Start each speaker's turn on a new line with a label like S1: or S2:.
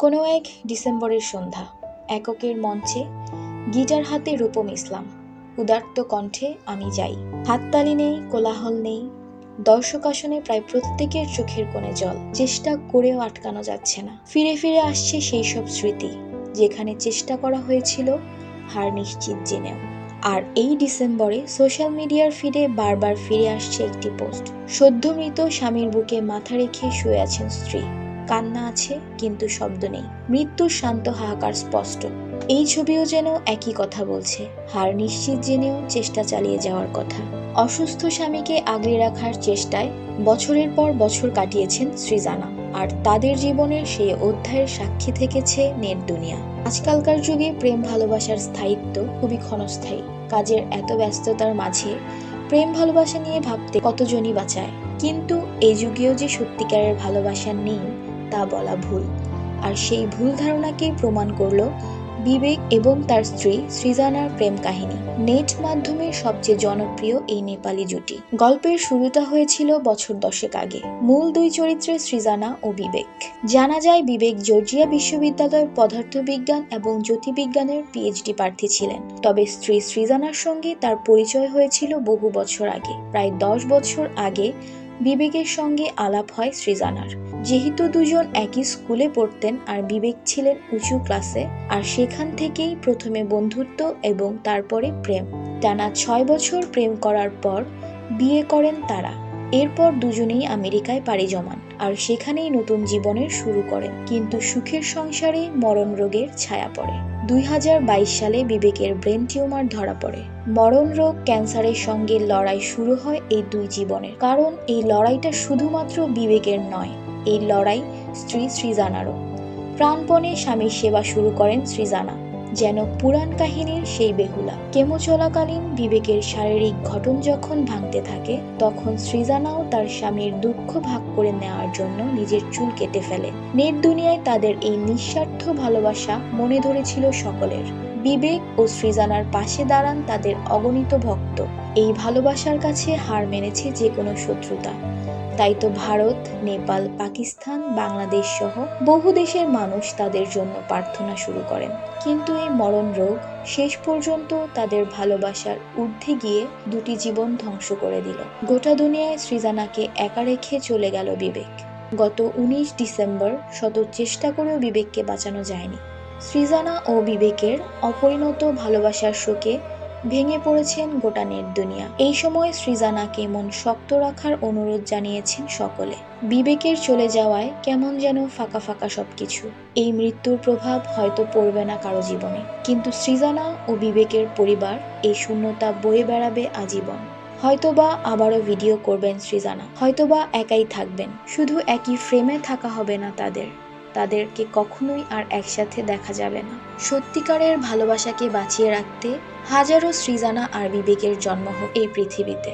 S1: কোনো এক ডিসেম্বরের সন্ধ্যা, এককের মঞ্চে গিটার হাতে রূপম ইসলাম, উদাত্ত কণ্ঠে আমি যাই। হাততালি নেই, কোলাহল নেই, দর্শক আসনে প্রায় প্রত্যেকের চোখের কোণে জল। চেষ্টা করেও আটকানো যাচ্ছে না। ফিরে ফিরে আসছে সেই সব স্মৃতি, যেখানে চেষ্টা করা হয়েছিল হার নিশ্চিত জেনেও। আর এই ডিসেম্বরে সোশ্যাল মিডিয়ার ফিডে বারবার ফিরে আসছে একটি পোস্ট। সদ্য মৃত স্বামীর বুকে মাথা রেখে শুয়ে আছেন স্ত্রী। কান্না আছে, কিন্তু শব্দ নেই। মৃত্যুর শান্ত হাহাকার স্পষ্ট। এই ছবিও যেন একই কথা বলছে, হার নিশ্চিত জেনেও চেষ্টা চালিয়ে যাওয়ার কথা। অসুস্থ স্বামীকে আগলে রাখার চেষ্টায় বছরের পর বছর কাটিয়েছেন সৃজানা, আর তাদের জীবনের সেই অধ্যায়ের সাক্ষী থেকেছে নেট দুনিয়া। আজকালকার যুগে প্রেম ভালোবাসার স্থায়িত্ব খুবই ক্ষণস্থায়ী। কাজের এত ব্যস্ততার মাঝে প্রেম ভালোবাসা নিয়ে ভাবতে কতজনই বা চায়, কিন্তু এই যুগেও যে সত্যিকারের ভালোবাসা নেই তা বলা ভুল। আর সেই ভুল ধারণাকেই প্রমাণ করলো বিবেক এবং তার স্ত্রী সৃজানার প্রেম কাহিনী। নেট মাধ্যমের সবচেয়ে জনপ্রিয় এই নেপালি জুটি। গল্পের শুরুটা হয়েছিল বছর 10 আগে। মূল দুই চরিত্রে সৃজানা ও বিবেক। জানা যায় বিবেক জর্জিয়া বিশ্ববিদ্যালয়ের পদার্থবিজ্ঞান এবং জ্যোতির্বিজ্ঞানের পিএইচডি প্রার্থী ছিলেন। তবে স্ত্রী সৃজানার সঙ্গে তার পরিচয় হয়েছিল বহু বছর আগে। প্রায় 10 বছর আগে বিবেকের সঙ্গে আলাপ হয় সৃজানার। যেহেতু দুজন একই স্কুলে পড়তেন আর বিবেক ছিলেন উঁচু ক্লাসে, আর সেখান থেকেই প্রথমে বন্ধুত্ব এবং তারপরে প্রেম। টানা 6 বছর প্রেম করার পর বিয়ে করেন তারা। এরপর দুজনেই আমেরিকায় পাড়ি জমান আর সেখানেই নতুন জীবনের শুরু করেন। কিন্তু সুখের সংসারে মরণ রোগের ছায়া পড়ে। 2022 সালে বিবেকের ব্রেন টিউমার ধরা পড়ে। মরণ রোগ ক্যান্সারের সঙ্গে লড়াই শুরু হয় এই দুই জীবনের। কারণ এই লড়াইটা শুধুমাত্র বিবেকের নয়, এই লড়াই স্ত্রী সৃজানারও। প্রাণপণে স্বামীর সেবা শুরু করেন সৃজানা, যেন পুরাণ কাহিনীর সেই বেহুলা। কেমো চলাকালীন বিবেকের শারীরিক গঠন যখন ভাঙতে থাকে, তখন সৃজানাও তার স্বামীর দুঃখ ভাগ করে নেওয়ার জন্য নিজের চুল কেটে ফেলে। নেট দুনিয়ায় তাদের এই নিঃস্বার্থ ভালোবাসা মনে ধরেছিল সকলের। বিবেক ও সৃজানার পাশে দাঁড়ান তাদের অগণিত ভক্ত। এই ভালোবাসার কাছে হার মেনেছে যে কোনো শত্রুতা। তাই তো ভারত, নেপাল, পাকিস্তান, বাংলাদেশ সহ বহু দেশের মানুষ তাদের জন্য প্রার্থনা শুরু করেন। কিন্তু এই মরণ রোগ শেষ পর্যন্ত তাদের ভালোবাসার ঊর্ধ্বে গিয়ে দুটি জীবন ধ্বংস করে দিল। গোটা দুনিয়ায় সৃজানাকে একা রেখে চলে গেল বিবেক। গত 19 ডিসেম্বর শত চেষ্টা করেও বিবেককে বাঁচানো যায়নি। সৃজানা ও বিবেকের অপরিণত ভালোবাসার শোকে ভেঙে পড়েছেন গোটা নেট দুনিয়া। এই সময় সৃজানাকে মন শক্ত রাখার অনুরোধ জানিয়েছেন সকলে। বিবেকের চলে যাওয়ায় কেমন যেন ফাঁকা ফাঁকা সবকিছু। এই মৃত্যুর প্রভাব হয়তো পড়বে না কারো জীবনে, কিন্তু সৃজানা ও বিবেকের পরিবার এই শূন্যতা বয়ে বেড়াবে আজীবন। হয়তোবা আবারও ভিডিও করবেন সৃজানা, হয়তোবা একাই থাকবেন। শুধু একই ফ্রেমে থাকা হবে না তাদেরকে কখনোই আর একসাথে দেখা যাবে না। সত্যিকারের ভালোবাসাকে বাঁচিয়ে রাখতে হাজারো সৃজানা আর বিবেকের জন্ম হোক এই পৃথিবীতে।